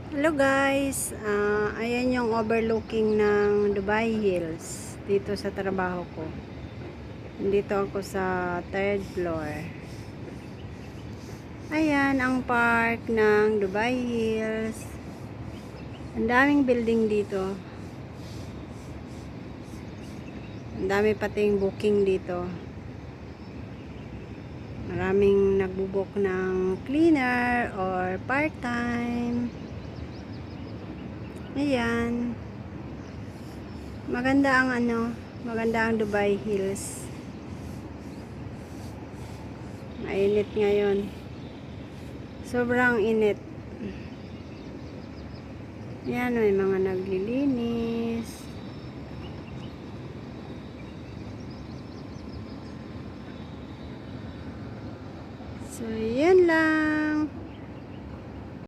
Hello guys, ayan yung overlooking ng Dubai Hills dito sa trabaho ko. Dito ako sa third floor. Ayan ang park ng Dubai Hills. Ang daming building dito. Ang dami pating booking dito. Maraming nagbubook ng cleaner or part-time. Ayan. Maganda ang Dubai Hills. Mainit ngayon. Sobrang init. Yan, may mga naglilinis. So, yan lang.